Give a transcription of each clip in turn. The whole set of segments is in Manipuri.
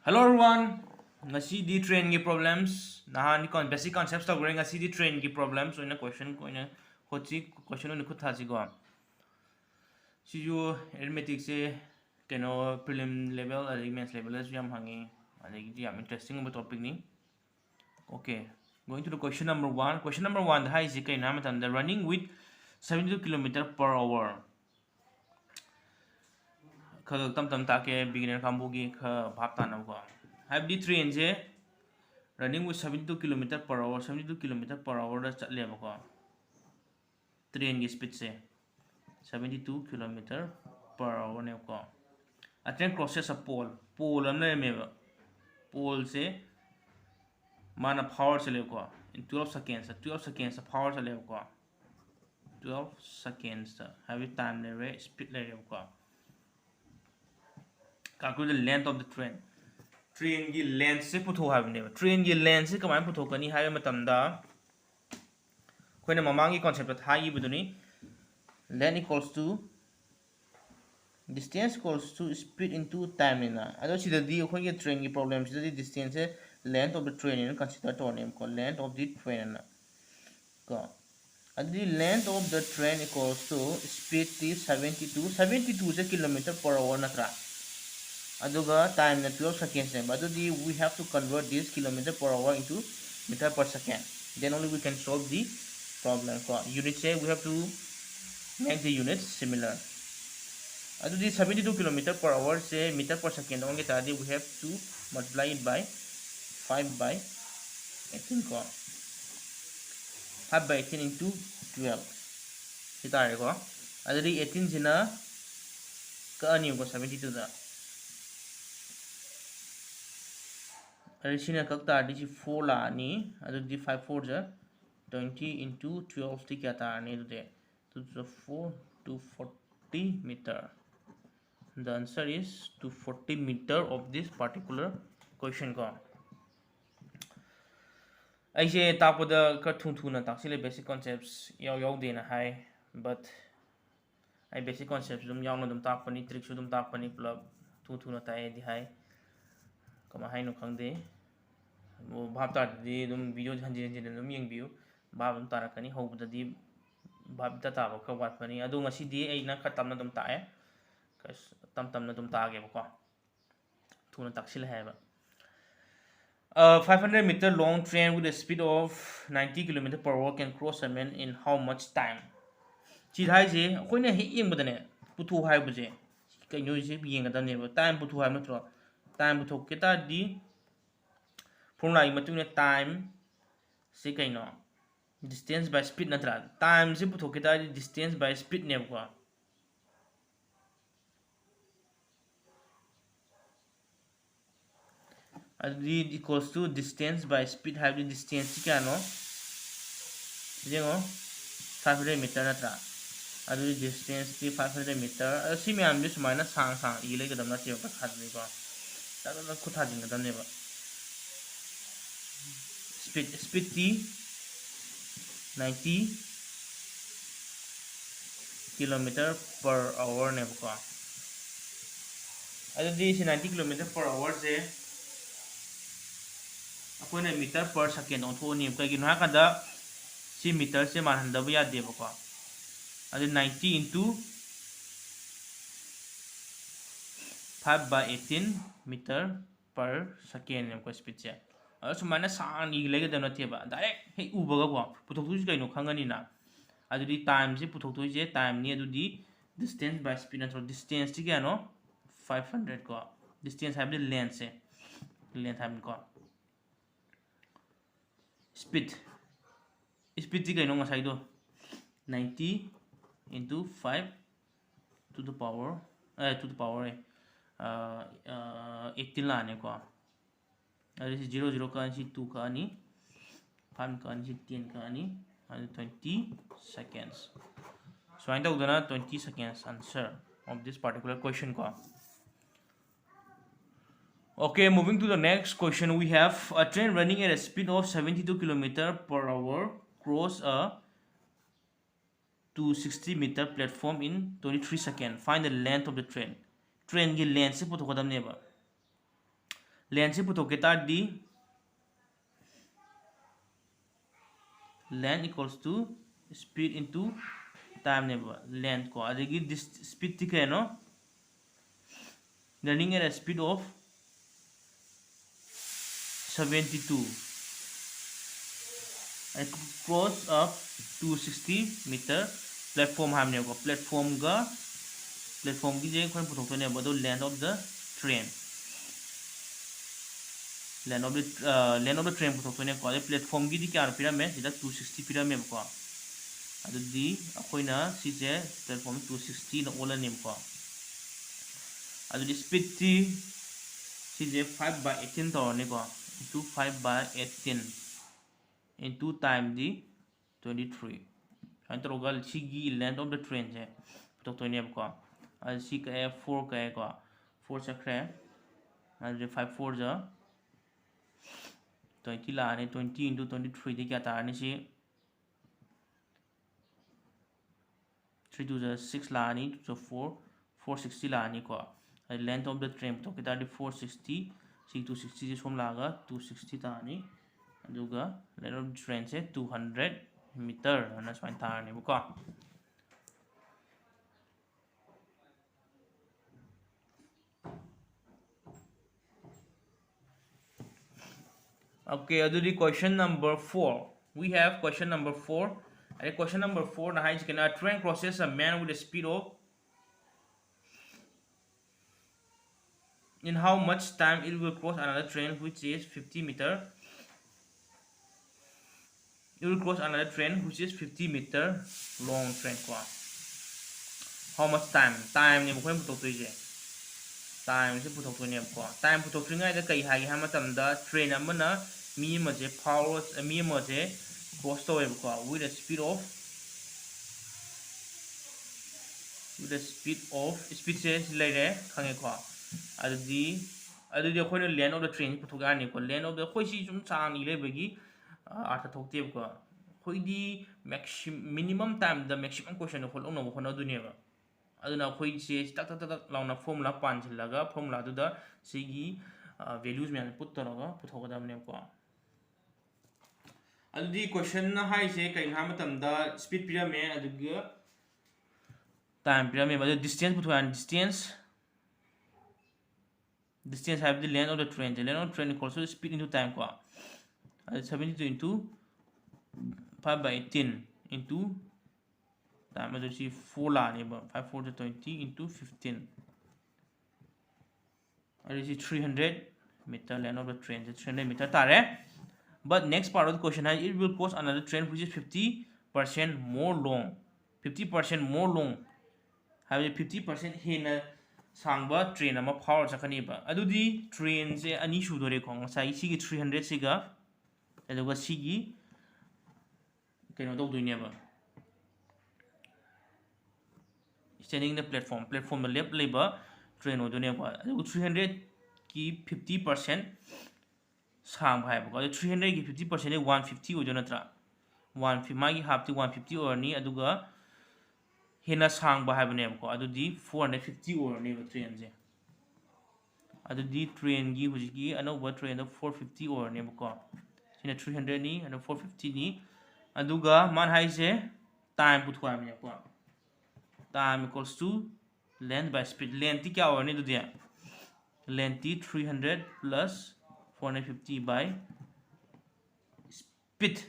Hello everyone. Ngasi di train gi problems. Nahan ni basic concepts to growing ngasi di train gi problems. So in a question ko ina hochi question ni khutha ji go. Si ju arithmetic se keno prelim level or maths level as jam hangi. Adi ji am interesting about topic ni. Okay. Going to the question number 1. Question number 1 the high is kai na matan the running with 72 km per hour. Khag tam tam ta ke beginner kambu gi kha bhap ta na go. Have the train je running with 72 km per hour 72 km per hour da chatle ba train ki speed se 72 km per hour ne ko a train crosses a pole am le me ba pole se mana power se le ko in 12 seconds 12 seconds power se le ko 12 seconds have time le re speed le ko calculate the length of the train की length से पुथो हाबने train की length से कमाय पुथो कनी हाय मतमदा कोइना ममांगी concept थाई बदुनी length equals to distance equals to speed into time na ado sidadi khoi की train की problem sidadi distance है length of the train in consider to name ko length of the train na ko adi length of the train equals to speed is 72 से kilometer per hour na tra aduga time na 12 seconds ne adudi we have to convert this kilometer per hour into meter per second, then only we can solve the problem. For unit say we have to make the units similar. Adudi 72 kilometer per hour say meter per second only tadi we have to multiply it by 5 by 18 ko 5 by 18 into 12 itare ko adudi 18 sina ka ani ko 72 da Additional kakta addition 4 la ni adu di 5 4 ja 20 into 12 ti kya ta ni de to the 4 to 40 meter. The answer is to 40 meter of this particular question ko aise tapoda ka thung na taksile basic concepts yaw de na hai but ai basic concepts dum yaw na dum tapani tricks dum tapani club thu na ta di hai kama hai no khangde वो भाव तादी दम वीडियो हंजे हंजे दम यंग भाव दम तारकनी होबददी भाव ताब ख वाटपनी अदो ngasi aina kha tamna dum tae tamna dum taage bako thuna taksil haiba a 500 meter long train with a speed of 90 km per hour can cross a man in how much time chi thai je koina he yeng badane puthu hai buje kaino je yeng gadane ba time puthu hai matro time puthu kita di formula yi matung time se kaino distance by speed natra time se putho kita distance by speed ne ko adi equals to distance by speed have the distance kya no jengo 500 meter natra adi distance ki 500 meter si me am this minus sang i le gadam na se ka khad ni ko ta na khutha jing gadam ne ba speed t 90 km per hour ne ko adi si 90 km per hour se akoina meter per second on thoni kai gin ha kada si meter se man handa ba ya de ba ko adi 90 into 5 by 18 meter per second ne ko speed se असुमाना सांग इ लेगे दम नथेबा डायरेक्ट हे उबगा को पुथोक्तुज कइनो खंगनी ना अदुदी टाइम से पुथोक्तुज जे टाइम नि अदुदी डिस्टेंस बाय स्पीड नथ्रो डिस्टेंस ti kya no 500 को डिस्टेंस हाब द लेंथ से लेंथ हाब को speed ti कइनो ngasai do 90 into 5 to the power 18 la ne ko this is 0 0 ka ani 2 ka ani 5 ka ani 10 ka ani and 20 seconds so I know 20 seconds answer of this particular question ko okay moving to the next question we have a train running at a speed of 72 km per hour cross a 260 meter platform in 23 seconds find the length of the train की length से पुथो खदम नेबा length se puthok ke tardi length equals to speed into time neba length ko adagi this speed ti ke no running at a speed of 72 and cross up 260 meter platform hamne ko platform ki je khon puthok to ne bodo length of the train length of the train puthok to ne ko platform ki di kya pirame sida 260 pirame ko adudi akoina sije platform 260 na ola nim ko adudi speed ti sije 5 by 18 to ne ko into 5 by 18 into time di 23 and togal sigi length of the train je putok to ne ko ad si ka 4 ka ko 4 chakre ad 5 4 ja 20 la ne 20 into 23 di kya ta ne si 3 to the 6 la ni to 4 460 la ni ko length of the train to kita 460 6 to 60 som laga 260 ta ni aduga length of the train se 200 meter na swain ta ni ko okay adudi question number 4 we have question number 4 and question number 4 na high can a train crosses a man with a speed of in how much time it will cross another train which is 50 meter it will cross another train which is 50 meter long train ko how much time ni mukhoy putok to je time se putok to ne ko time putok tringai da kai hai ha matam da train amana mi ma je power mi ma je cross to ko with a speed of speed se lai re khange ko adudi akhoi na lane of the train putok ani ko lane of the khoi si sum chang ni le bagi artha thokte ko khoi di maximum minimum time the maximum question ko long no ko na dunia ba aduna khoi se tak tak tak launa formula pan chilaga formula du da sigi values me put to ga puthok da ne ko adudi question na hai se kai ha matam da speed pyramid aduga time pyramid ba distance puthok an distance have the length of the train equals to speed into time ko 72 into 5 by 18 into time as you 4 la ni ba 5 4 to 20 into 15 and this is 300 meter length of the train 300 meter tare but next part of the question is it will cross another train which is 50% more long 50% more long have 50% hena sangba train ama power chakani ba adudi train se ani shu dore ko ngasai sigi 300 siga aduga sigi keno do duine ba standing the platform the left labor train odone ba 300 ki 50% sang bhai ba 300 ki 50% 150 odona tra 150 magi half ti 150 or ni aduga hena sang ba haibne ko adudi 450 or ni train je adudi train gi hujiki anoba train da 450 or ni ko sina 300 ni and 450 ni aduga man hai se time puthwa me ko time equals to length by speed length ti kya or ni dudia length ti 300 plus 450 by speed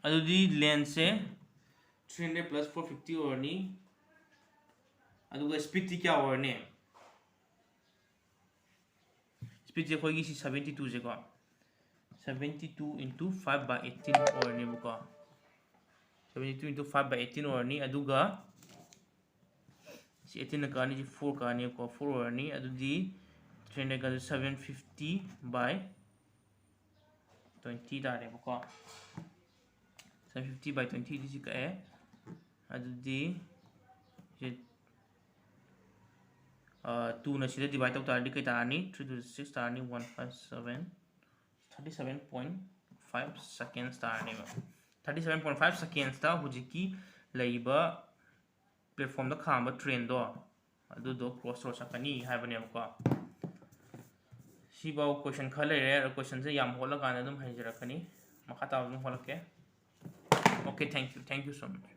adudi length se 300 plus 450 or ni aduga speed ti kya or ni speed je khoi gi 72 je ko 72 into 5 by 18 or ni ko 72 into 5 by 18 or ni aduga si 18 ka ni 4 ka ni ko 4 or ni adudi 300 ka 750 by 20 da re ko 750 by 20 this is ka adudi 2 na sida divide out tardi kai tarani 3 to 6 tarani 157 37.5 seconds tarani 37.5 seconds ta hujiki leiba platform da khamba train do ꯑꯗꯨꯗꯣ ꯀ꯭ꯔꯣꯁ ꯔꯣ ꯆꯠꯀꯅꯤ ꯍꯥꯏꯕꯅꯦꯕꯀꯣ ꯁꯤꯐꯥꯎ ꯀꯣꯏꯁꯟ ꯈꯔ ꯂꯩꯔꯦ ꯑꯗꯣ ꯀꯣꯏꯁꯟꯁꯦ ꯌꯥꯝ ꯍꯣꯠꯂꯀꯥꯟꯗ ꯑꯗꯨꯝ ꯍꯩꯖꯔꯛꯀꯅꯤ ꯃꯈꯥ ꯇꯥꯕ ꯑꯗꯨꯝ ꯍꯣꯠꯂꯛꯀꯦ ꯑꯣꯀꯦ ꯊꯦꯡꯛ ꯌꯨ ꯁꯣ ꯃꯆ